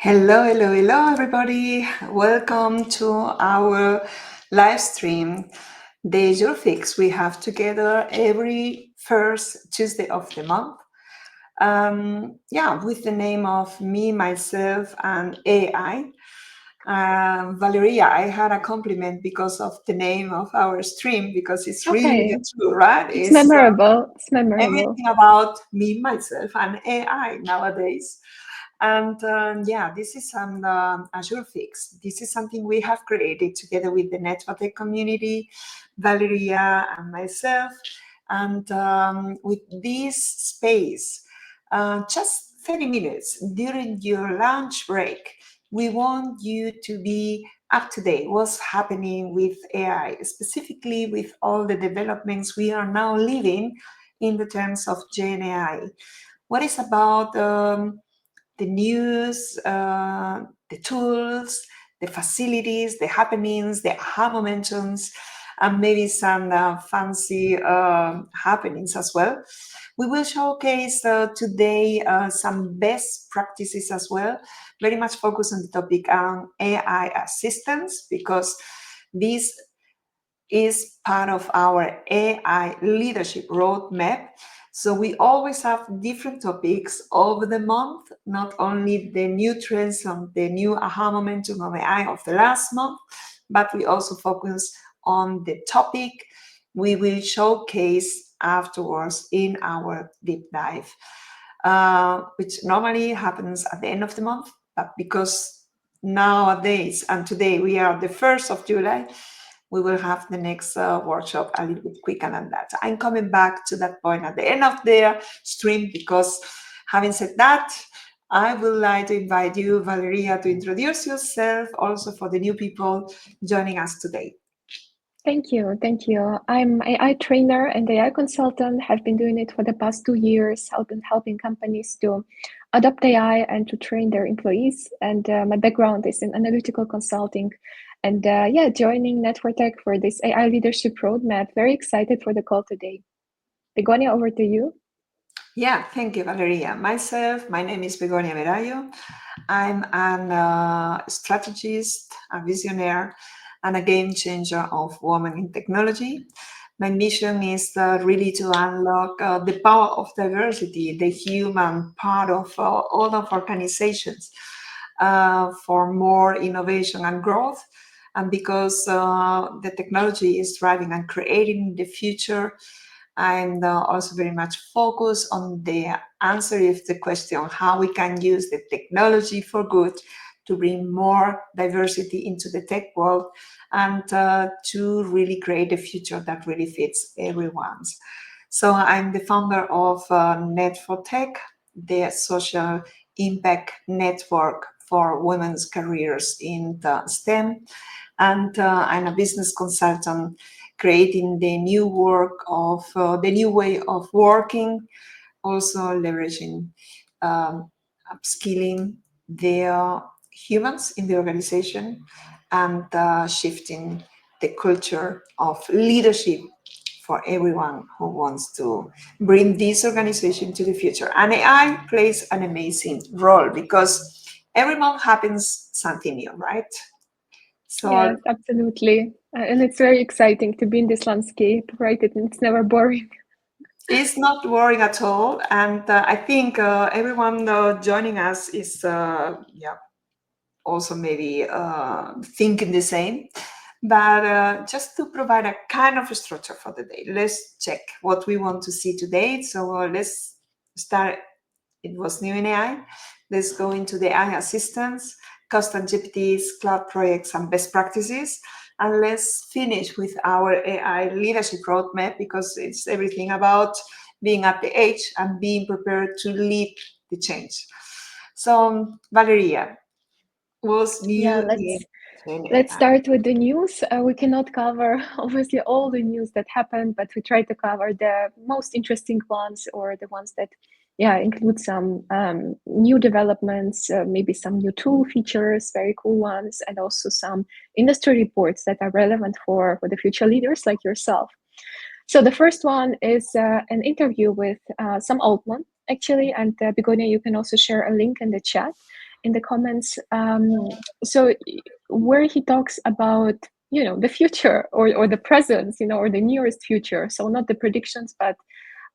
Hello, hello, hello, everybody. Welcome to our live stream, the Your Fix we have together every first Tuesday of the month. With the name of me, myself, and AI. Valeria, I had a compliment because of the name of our stream because it's really Okay, true, right? it's It's memorable. It's memorable. everything about me, myself, and AI nowadays. And this is an Azure Fix. This is something we have created together with the net4tec community, Valeria and myself. And with this space, just 30 minutes during your lunch break, we want you to be up to date what's happening with AI, specifically with all the developments we are now living in the terms of Gen AI. What is about the news, the tools, the facilities, the happenings, the aha momentums, and maybe some fancy happenings as well. We will showcase today some best practices as well, very much focused on the topic on AI assistants, because this is part of our AI leadership roadmap. So we always have different topics over the month, not only the new trends on the new aha momentum of AI of the last month, but we also focus on the topic we will showcase afterwards in our deep dive, which normally happens at the end of the month. But because nowadays and today we are the 1st of July, we will have the next workshop a little bit quicker than that. I'm coming back to that point at the end of the stream because, having said that, I would like to invite you, Valeria, to introduce yourself also for the new people joining us today. Thank you. Thank you. I'm AI trainer and AI consultant. Have been doing it for the past 2 years, helping companies to adopt AI and to train their employees. And my background is in analytical consulting. And joining net4tec for this AI leadership roadmap. Very excited for the call today. Begonia, over to you. Yeah, thank you, Valeria. Myself, my name is Begonia Verayo. I'm an strategist, a visionary, and a game changer of women in technology. My mission is really to unlock the power of diversity, the human part of all of organizations, for more innovation and growth. And because the technology is driving and creating the future, I'm also very much focused on the answer of the question how we can use the technology for good to bring more diversity into the tech world and to really create a future that really fits everyone's. So I'm the founder of net4tec, the social impact network for women's careers in the STEM. And I'm a business consultant creating the new work of the new way of working, also leveraging upskilling the humans in the organization and shifting the culture of leadership for everyone who wants to bring this organization to the future. And AI plays an amazing role because every month happens something new, right? So Yes, absolutely. And it's very exciting to be in this landscape, right? It's never boring. it's not worrying at all, and I think everyone joining us is also maybe thinking the same. But just to provide a kind of a structure for the day, let's check what we want to see today. So let's start. It was new in AI. Let's go into the AI assistants, custom GPTs, cloud projects, and best practices. And let's finish with our AI leadership roadmap because it's everything about being at the edge and being prepared to lead the change. So, Valeria, what's Yeah, new let's in let's AI? start with the news. We cannot cover obviously all the news that happened, but we try to cover the most interesting ones or the ones that, include some new developments, maybe some new tool features, very cool ones, and also some industry reports that are relevant for the future leaders like yourself. So the first one is an interview with Sam Altman, actually, and Begonia, you can also share a link in the chat. in the comments. So where he talks about, the future or the present, or the nearest future. So not the predictions, but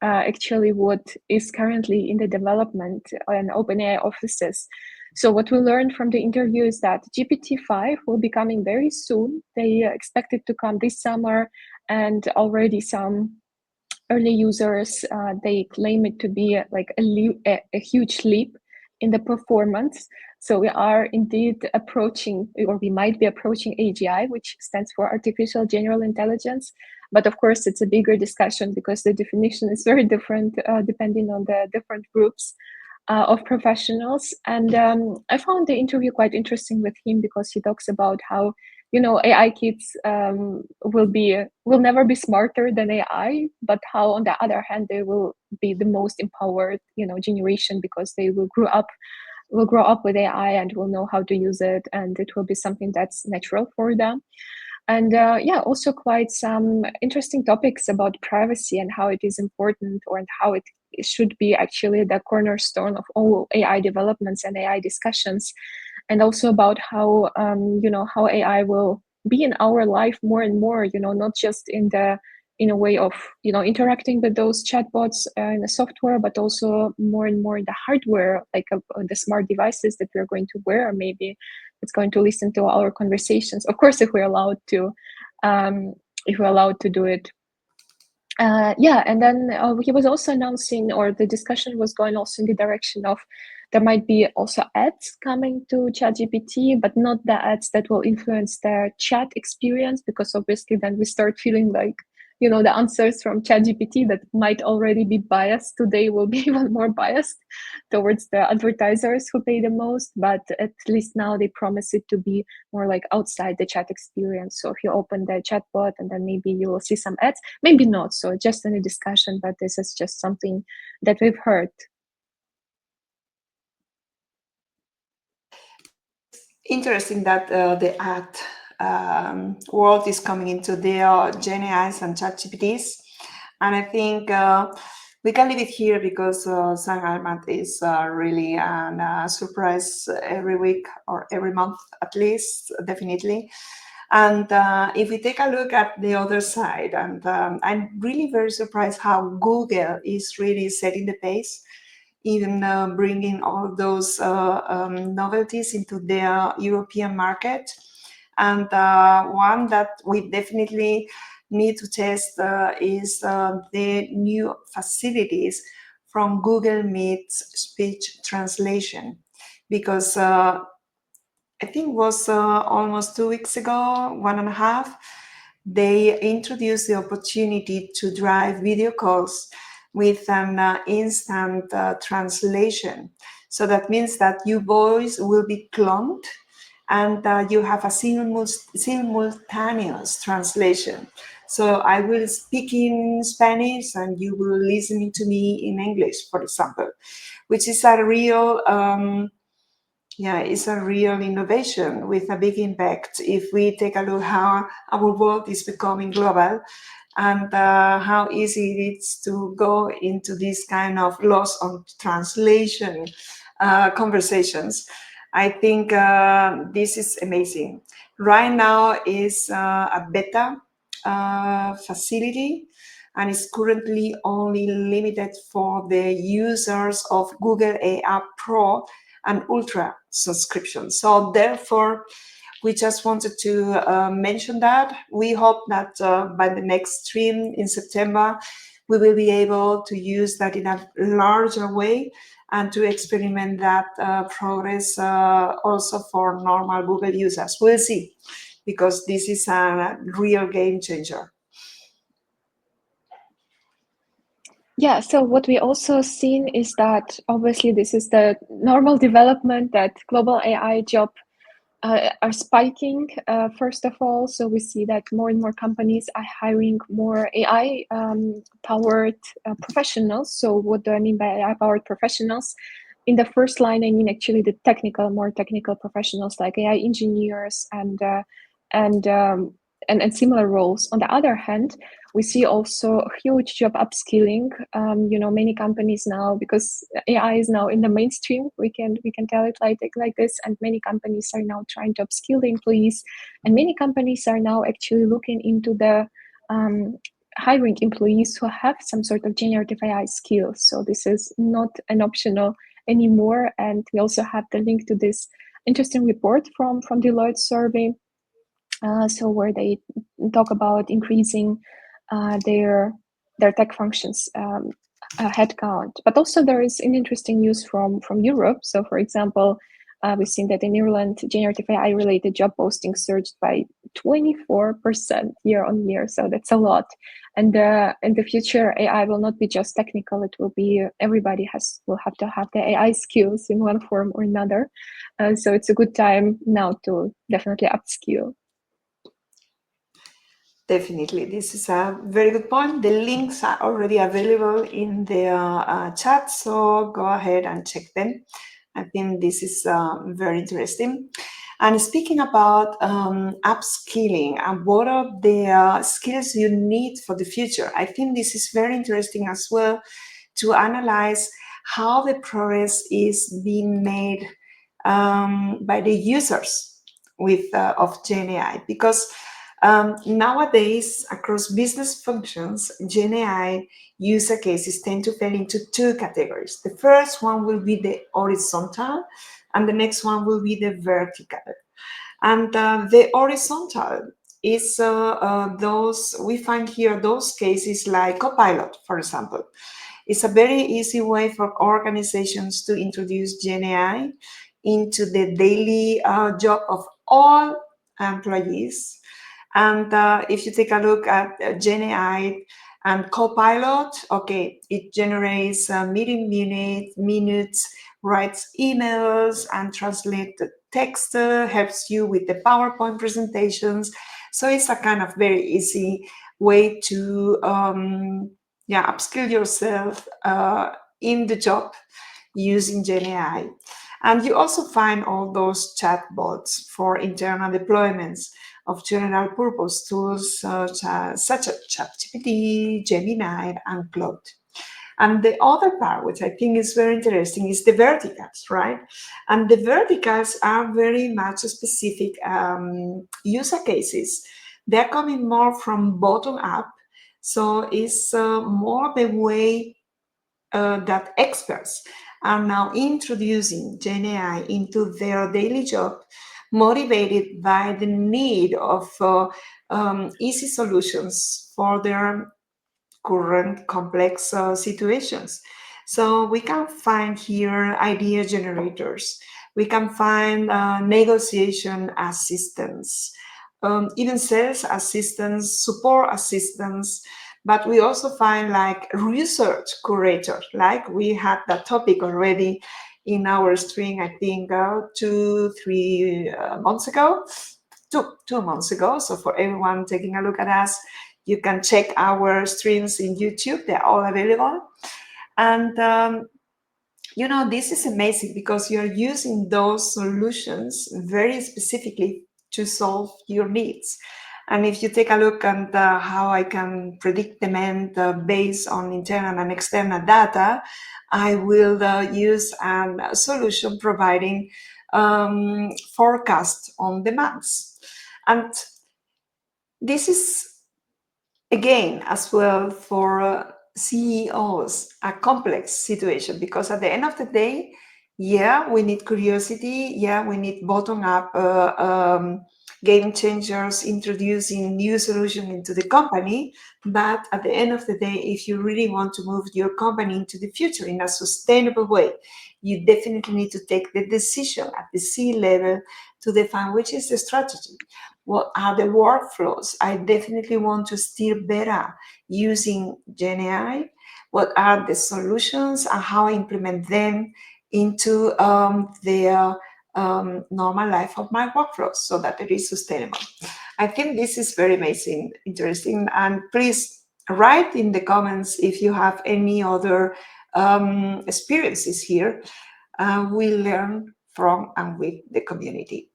actually what is currently in the development and OpenAI offices. So what we learned from the interview is that GPT-5 will be coming very soon. They expect it to come this summer, and already some early users, they claim it to be like a huge leap in the performance. So we are indeed approaching, or we might be approaching AGI, which stands for Artificial General Intelligence. But of course, it's a bigger discussion because the definition is very different depending on the different groups of professionals. And I found the interview quite interesting with him because he talks about how AI kids will never be smarter than AI, but how on the other hand they will be the most empowered generation because they will grow up with AI and will know how to use it, and it will be something that's natural for them. And also quite some interesting topics about privacy and how it is important, and how it should be actually the cornerstone of all AI developments and AI discussions, and also about how how AI will be in our life more and more. Not just in a way of interacting with those chatbots in the software, but also more and more in the hardware, like the smart devices that we're going to wear. Maybe it's going to listen to our conversations, of course, if we're allowed to do it. And then he was also announcing, or the discussion was going also in the direction of there might be also ads coming to ChatGPT, but not the ads that will influence the chat experience, because obviously then we start feeling like the answers from ChatGPT that might already be biased today will be even more biased towards the advertisers who pay the most. But at least now they promise it to be more like outside the chat experience. So if you open the chatbot, and then maybe you will see some ads, maybe not. So just in a discussion, but this is just something that we've heard. Interesting that the ad world is coming into the Gen AIs and ChatGPTs, and I think we can leave it here because San Almat is really a surprise every week or every month at least, definitely. And if we take a look at the other side, and I'm really very surprised how Google is really setting the pace, even bringing all those novelties into the European market. And one that we definitely need to test is the new facilities from Google Meet's speech translation, because I think it was almost 2 weeks ago, 1.5, they introduced the opportunity to drive video calls with an instant translation. So that means that your voice will be cloned, and you have a simultaneous translation. So I will speak in Spanish and you will listen to me in English, for example, which is a real it's a real innovation with a big impact if we take a look how our world is becoming global, and how easy it is to go into this kind of loss on translation conversations. I think this is amazing. Right now is a beta facility, and is currently only limited for the users of Google AI Pro and Ultra subscription. So therefore, we just wanted to mention that. We hope that by the next stream in September, we will be able to use that in a larger way and to experiment that progress also for normal Google users. We'll see, because this is a real game changer. Yeah, so what we also seen is that obviously this is the normal development that global AI jobs are spiking, first of all. So we see that more and more companies are hiring more AI powered professionals. So what do I mean by AI powered professionals? In the first line, I mean actually the more technical professionals like AI engineers and similar roles. On the other hand, We see also a huge job upskilling. Many companies now, because AI is now in the mainstream, we can tell it like this, and many companies are now trying to upskill the employees, and many companies are now actually looking into the hiring employees who have some sort of generative AI skills. So this is not an optional anymore. And we also have the link to this interesting report from Deloitte survey, where they talk about increasing their tech functions headcount. But also there is an interesting news from Europe. So for example, we've seen that in Ireland, generative AI related job postings surged by 24% year on year. So that's a lot. And in the future, AI will not be just technical. It will be everybody will have to have the AI skills in one form or another. So it's a good time now to definitely upskill. Definitely, this is a very good point. The links are already available in the chat, so go ahead and check them. I think this is very interesting. And speaking about upskilling and what are the skills you need for the future, I think this is very interesting as well to analyze how the progress is being made by the users of GenAI, because nowadays, across business functions, GenAI user cases tend to fall into two categories. The first one will be the horizontal, and the next one will be the vertical. And the horizontal is those, we find here those cases like Copilot, for example. It's a very easy way for organizations to introduce GenAI into the daily job of all employees. And if you take a look at GenAI and Copilot, okay, it generates meeting minutes, writes emails, and translates the text, helps you with the PowerPoint presentations. So it's a kind of very easy way to upskill yourself in the job using GenAI. And you also find all those chatbots for internal deployments of general purpose tools such as ChatGPT, Gemini, and Claude. And the other part, which I think is very interesting, is the verticals, right? And the verticals are very much specific user cases. They're coming more from bottom up. So it's more the way that experts are now introducing GenAI into their daily job, motivated by the need of easy solutions for their current complex situations. So we can find here idea generators. We can find negotiation assistants, even sales assistants, support assistants, but we also find like research curator, like we had that topic already in our stream, I think 2-3 months ago, 2 months ago. So for everyone taking a look at us, you can check our streams in YouTube. They're all available. And this is amazing because you're using those solutions very specifically to solve your needs. And if you take a look at how I can predict demand based on internal and external data, I will use a solution providing forecast on demands. And this is, again, as well for CEOs, a complex situation, because at the end of the day, we need curiosity. We need bottom-up game changers introducing new solutions into the company. But at the end of the day, if you really want to move your company into the future in a sustainable way, you definitely need to take the decision at the C-level to define which is the strategy. What are the workflows I definitely want to steer better using GenAI? What are the solutions and how I implement them into the normal life of my workflows so that it is sustainable? I think this is very amazing, interesting, and please write in the comments if you have any other experiences here. We learn from and with the community.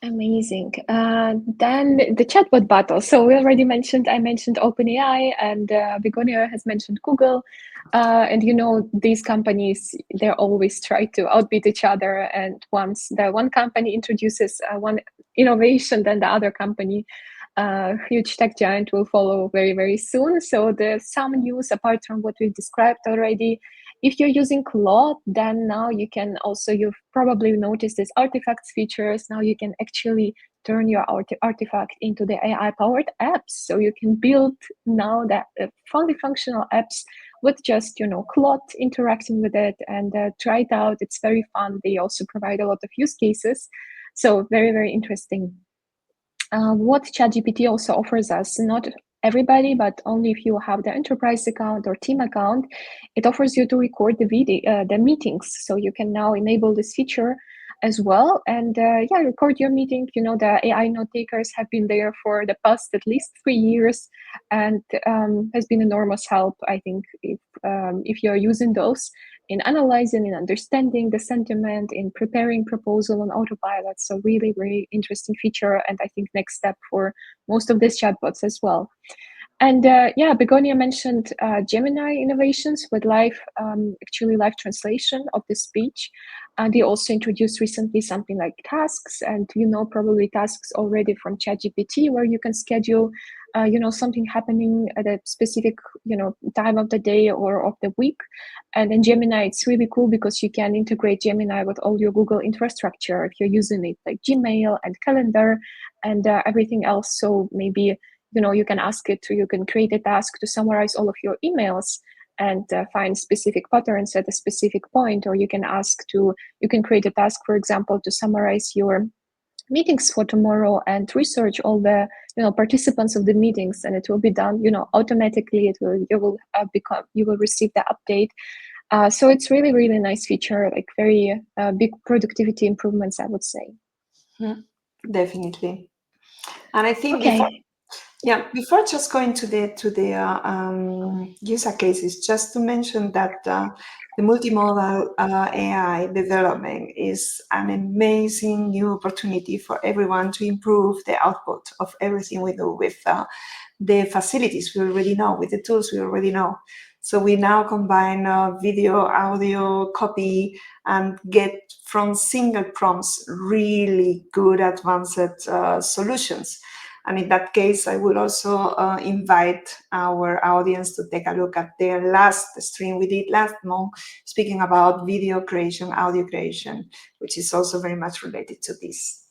Amazing. Then the chatbot battle. So I mentioned OpenAI, and Begonia has mentioned Google. And these companies, they always try to outbeat each other. And once the one company introduces one innovation, then the other company, huge tech giant, will follow very, very soon. So there's some news apart from what we described already. If you're using Claude, then now you've probably noticed this artifacts features. Now you can actually turn your artifact into the AI-powered apps. So you can build now that fully functional apps with just, Claude interacting with it, and try it out. It's very fun. They also provide a lot of use cases. So very, very interesting. What ChatGPT also offers us, not everybody, but only if you have the enterprise account or team account, it offers you to record the meetings. So you can now enable this feature as well, and record your meeting. The AI note takers have been there for the past at least 3 years, and has been enormous help. I think if you're using those in analyzing and understanding the sentiment, in preparing proposal on autopilot. So really, really interesting feature, and I think next step for most of these chatbots as well. And Begonia mentioned Gemini innovations with live translation of the speech. And they also introduced recently something like tasks, and probably tasks already from ChatGPT, where you can schedule something happening at a specific time of the day or of the week. And in Gemini, it's really cool because you can integrate Gemini with all your Google infrastructure if you're using it, like Gmail and Calendar and everything else. So maybe you can create a task to summarize all of your emails and find specific patterns at a specific point, or you can create a task, for example, to summarize your meetings for tomorrow and research all the participants of the meetings, and it will be done automatically. You will receive the update. So it's really, really nice feature, like very big productivity improvements, I would say. Definitely. And I think Okay. before just going to the user cases, just to mention that the multimodal AI development is an amazing new opportunity for everyone to improve the output of everything we do with the facilities we already know, with the tools we already know. So we now combine video, audio, copy, and get from single prompts really good advanced solutions. And in that case, I will also invite our audience to take a look at the last stream we did last month, speaking about video creation, audio creation, which is also very much related to this.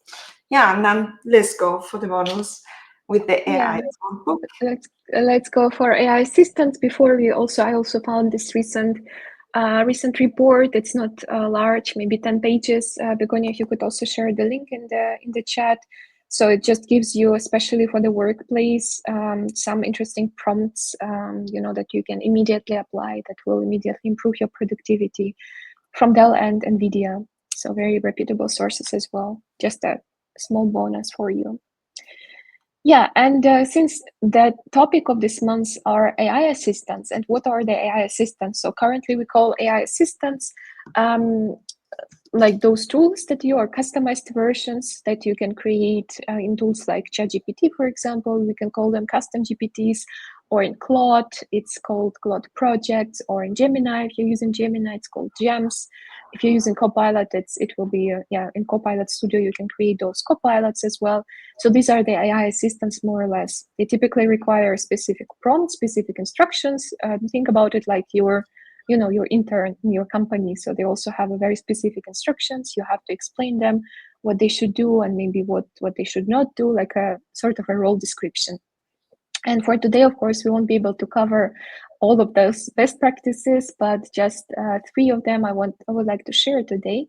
Yeah, and then let's go for the bonus with the AI example. Let's go for AI assistants. I also found this recent report. It's not large, maybe 10 pages. Begonia, if you could also share the link in the chat. So it just gives you, especially for the workplace, some interesting prompts, that you can immediately apply that will immediately improve your productivity from Dell and NVIDIA. So very reputable sources as well. Just a small bonus for you. Yeah, and since the topic of this month are AI assistants, and what are the AI assistants? So currently we call AI assistants like those tools that you are customized versions that you can create in tools like ChatGPT, for example. We can call them custom GPTs, or in Claude, it's called Claude projects, or in Gemini, if you're using Gemini, it's called gems. If you're using Copilot, it will be in Copilot Studio, you can create those copilots as well. So these are the AI assistants, more or less. They typically require specific prompts, specific instructions. Think about it like your intern in your company. So they also have a very specific instructions. You have to explain them what they should do and maybe what they should not do, like a sort of a role description. And for today, of course, we won't be able to cover all of those best practices, but just 3 of them I would like to share today.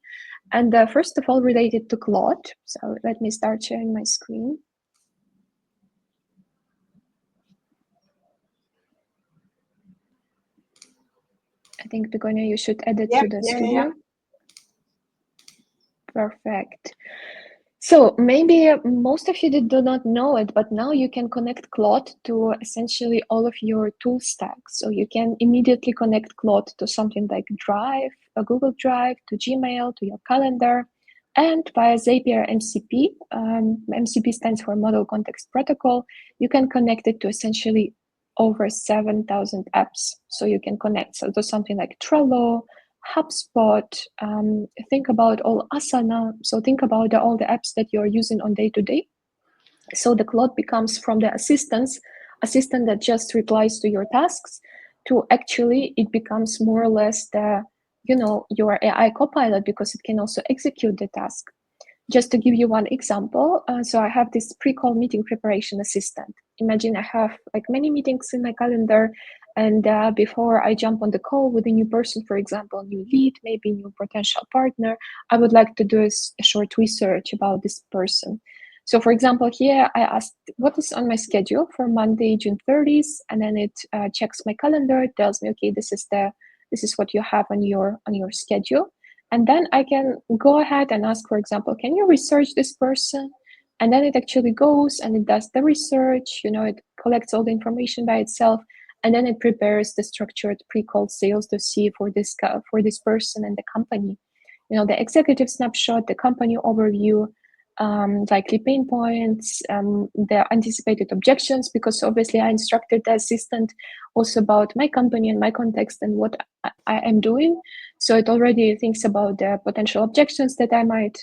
And first of all, related to Claude. So let me start sharing my screen. I think, Begonia, you should add it to the studio. Yeah. Perfect. So maybe most of you do not know it, but now you can connect Claude to essentially all of your tool stack. So you can immediately connect Claude to something like Drive, a Google Drive, to Gmail, to your calendar. And via Zapier MCP, MCP stands for Model Context Protocol, you can connect it to essentially over 7,000 apps. So you can connect to something like Trello, HubSpot, think about all Asana. So think about all the apps that you're using on day-to-day. So the Claude becomes from the assistant that just replies to your tasks to actually it becomes more or less the, your AI copilot, because it can also execute the task. Just to give you one example, so I have this pre-call meeting preparation assistant. Imagine I have like many meetings in my calendar, and before I jump on the call with a new person, for example, new lead, maybe new potential partner, I would like to do a short research about this person. So for example, here I asked what is on my schedule for Monday, June 30th, and then it checks my calendar, it tells me, okay, this is what you have on your schedule. And then I can go ahead and ask, for example, can you research this person? And then it actually goes and it does the research, it collects all the information by itself, and then it prepares the structured pre-call sales dossier for this person and the company. The executive snapshot, the company overview, likely pain points, the anticipated objections, because obviously I instructed the assistant also about my company and my context and what I am doing. So it already thinks about the potential objections that I might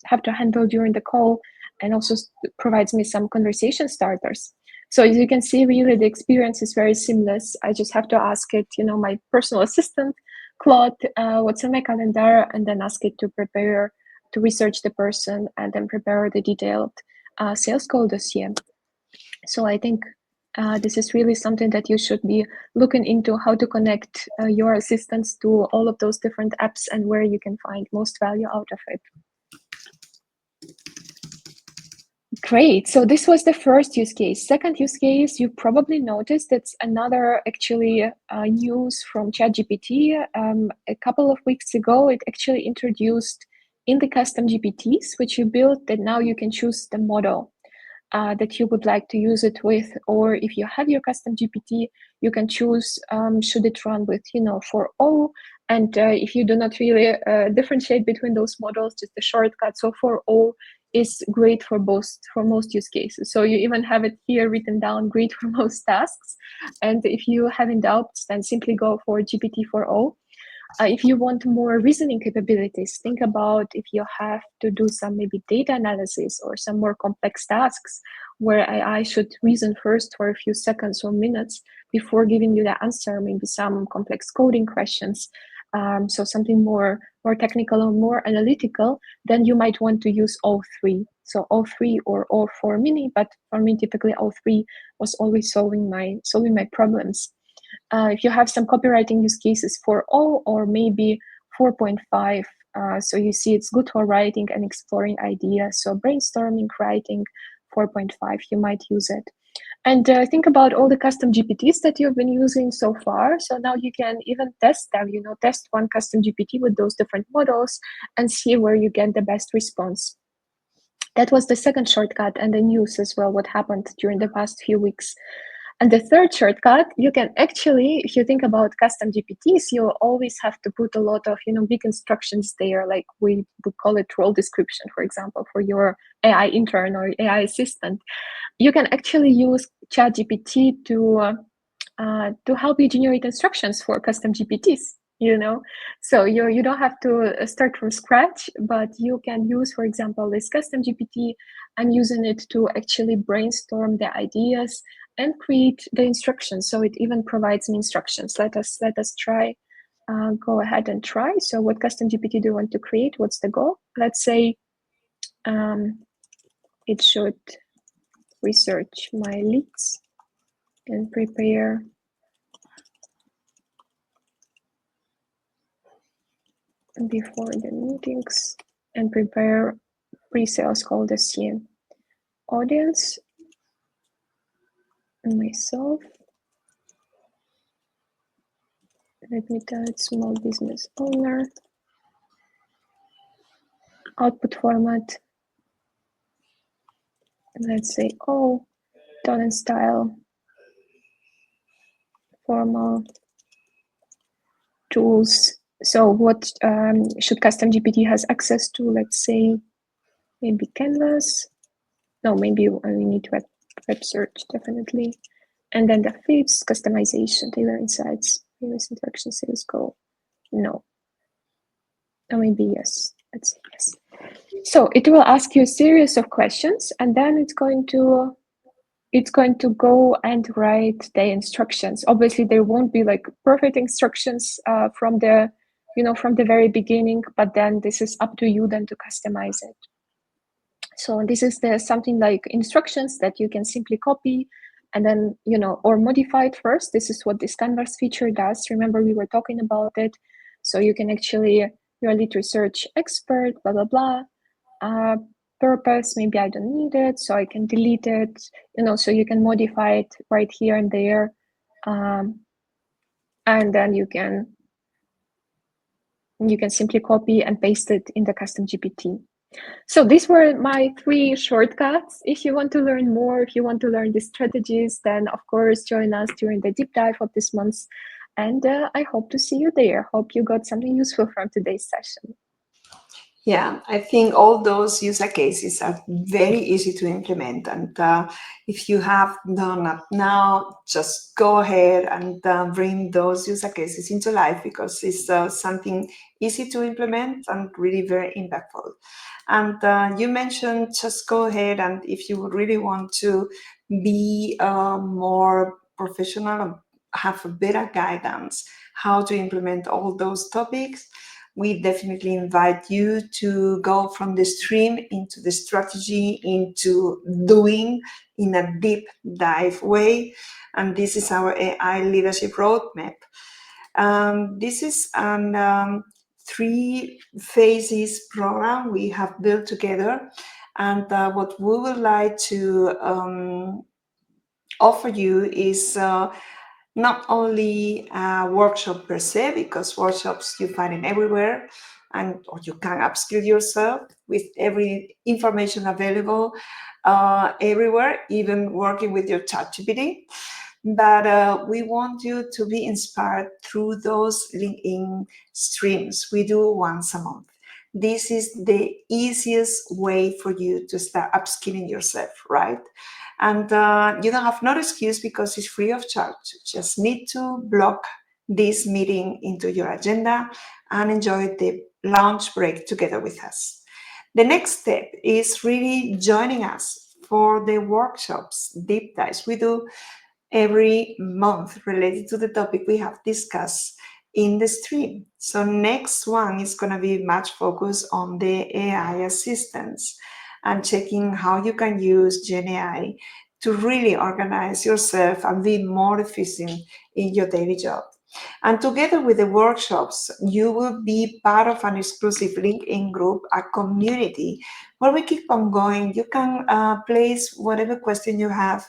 have to handle during the call, and also provides me some conversation starters. So as you can see, really the experience is very seamless. I just have to ask it, my personal assistant, Claude, what's on my calendar, and then ask it to research the person and then prepare the detailed sales call dossier. So I think this is really something that you should be looking into, how to connect your assistants to all of those different apps and where you can find most value out of it. Great. So this was the first use case. Second use case, you probably noticed it's another actually news from ChatGPT. A couple of weeks ago, it actually introduced in the custom GPTs, which you built, that now you can choose the model that you would like to use it with, or if you have your custom GPT, you can choose should it run with 4.0, and if you do not really differentiate between those models, just the shortcut. So 4.0 is great for most use cases. So you even have it here written down, great for most tasks. And if you have in doubts, then simply go for GPT 4.0. If you want more reasoning capabilities, think about if you have to do some maybe data analysis or some more complex tasks where AI should reason first for a few seconds or minutes before giving you the answer, maybe some complex coding questions. So something more technical or more analytical, then you might want to use all three. So all three or all 4 mini, but for me, typically all three was always solving my problems. If you have some copywriting use cases, 4.0 or maybe 4.5, so you see it's good for writing and exploring ideas. So brainstorming, writing, 4.5, you might use it. And think about all the custom GPTs that you've been using so far. So now you can even test them, test one custom GPT with those different models and see where you get the best response. That was the second shortcut, and the news as well, what happened during the past few weeks. And the third shortcut, you can actually, if you think about custom GPTs, you always have to put a lot of, big instructions there, like we would call it role description, for example, for your AI intern or AI assistant. You can actually use ChatGPT to help you generate instructions for custom GPTs. So you don't have to start from scratch, but you can use, for example, this custom GPT. I'm using it to actually brainstorm the ideas and create the instructions. So it even provides me instructions. Let us try. Go ahead and try. So what custom GPT do you want to create? What's the goal? Let's say it should research my leads and prepare before the meetings and prepare pre-sales call dossier. Audience, myself. Let me tell it, small business owner. Output format. Let's say all. Tone and style. Formal. Tools. So what should custom GPT has access to? Let's say maybe Canvas. No, maybe we need web search, definitely. And then the fifth, customization, tailor insights, previous interaction, sales goal. No. Or maybe yes. Let's say yes. So it will ask you a series of questions, and then it's going to go and write the instructions. Obviously, there won't be like perfect instructions from the very beginning, but then this is up to you then to customize it. So this is something like instructions that you can simply copy and then, or modify it first. This is what this Canvas feature does. Remember, we were talking about it. So you can actually, you're a lit research expert, blah, blah, blah. Purpose, maybe I don't need it, so I can delete it, so you can modify it right here and there. And then you can simply copy and paste it in the custom GPT. So these were my 3 shortcuts. If you want to learn more, if you want to learn the strategies, then of course join us during the deep dive of this month. And I hope to see you there. Hope you got something useful from today's session. Yeah, I think all those user cases are very easy to implement. And if you have done up now, just go ahead and bring those user cases into life, because it's something easy to implement and really very impactful. And you mentioned just go ahead, and if you really want to be more professional and have a better guidance how to implement all those topics, we definitely invite you to go from the stream into the strategy, into doing in a deep dive way. And this is our AI leadership roadmap. This is an 3 phases program we have built together. And what we would like to offer you is not only a workshop per se, because workshops you find in everywhere, or you can upskill yourself with every information available everywhere, even working with your ChatGPT. But we want you to be inspired through those LinkedIn streams we do once a month. This is the easiest way for you to start upskilling yourself, right? And you don't have no excuse, because it's free of charge. You just need to block this meeting into your agenda and enjoy the lunch break together with us. The next step is really joining us for the workshops, deep dives we do every month related to the topic we have discussed in the stream. So next one is going to be much focused on the AI assistants and checking how you can use Gen AI to really organize yourself and be more efficient in your daily job. And together with the workshops, you will be part of an exclusive LinkedIn group, a community where we keep on going. You can place whatever question you have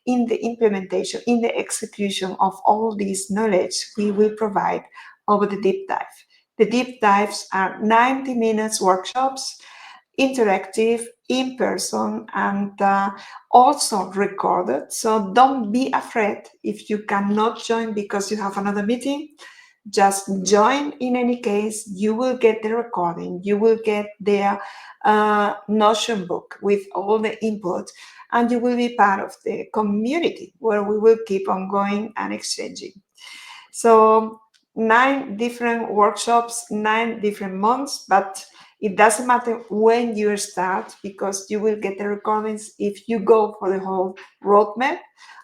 in the implementation, in the execution of all this knowledge we will provide over the deep dive. The deep dives are 90 minutes workshops, interactive, in person, and also recorded. So don't be afraid if you cannot join because you have another meeting. Just join in any case. You will get the recording, you will get their Notion book with all the input, and you will be part of the community where we will keep on going and exchanging. So 9 different workshops, 9 different months, but it doesn't matter when you start, because you will get the recordings if you go for the whole roadmap,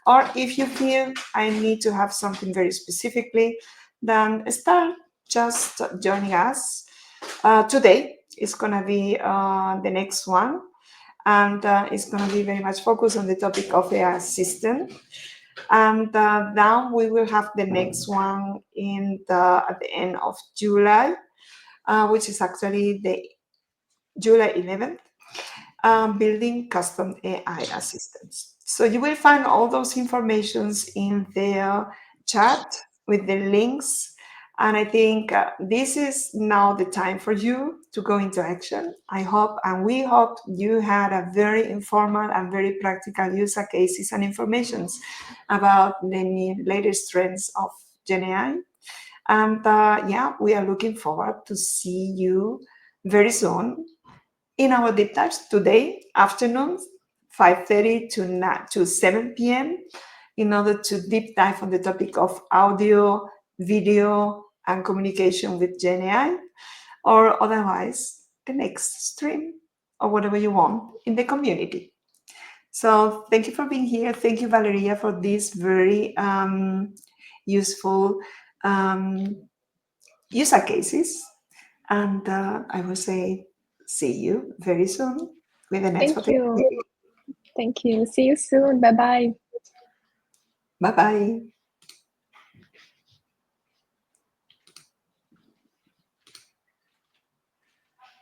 or if you feel I need to have something very specifically, then start just joining us. Today is going to be the next one, and it's going to be very much focused on the topic of AI assistant. And now we will have the next one at the end of July, which is actually the July 11th, building custom AI assistants. So you will find all those informations in the chat with the links. And I think this is now the time for you to go into action. I hope, and we hope, you had a very informal and very practical user cases and informations about the latest trends of Gen AI. And yeah, we are looking forward to see you very soon in our deep dives today, afternoon, 5:30 to 7 p.m., in order to deep dive on the topic of audio, video, and communication with GenAI, or otherwise the next stream, or whatever you want in the community. So thank you for being here. Thank you, Valeria, for this very useful user cases. And I will say, see you very soon with the next Thank you. topic. Thank you. See you soon. Bye-bye. Bye-bye.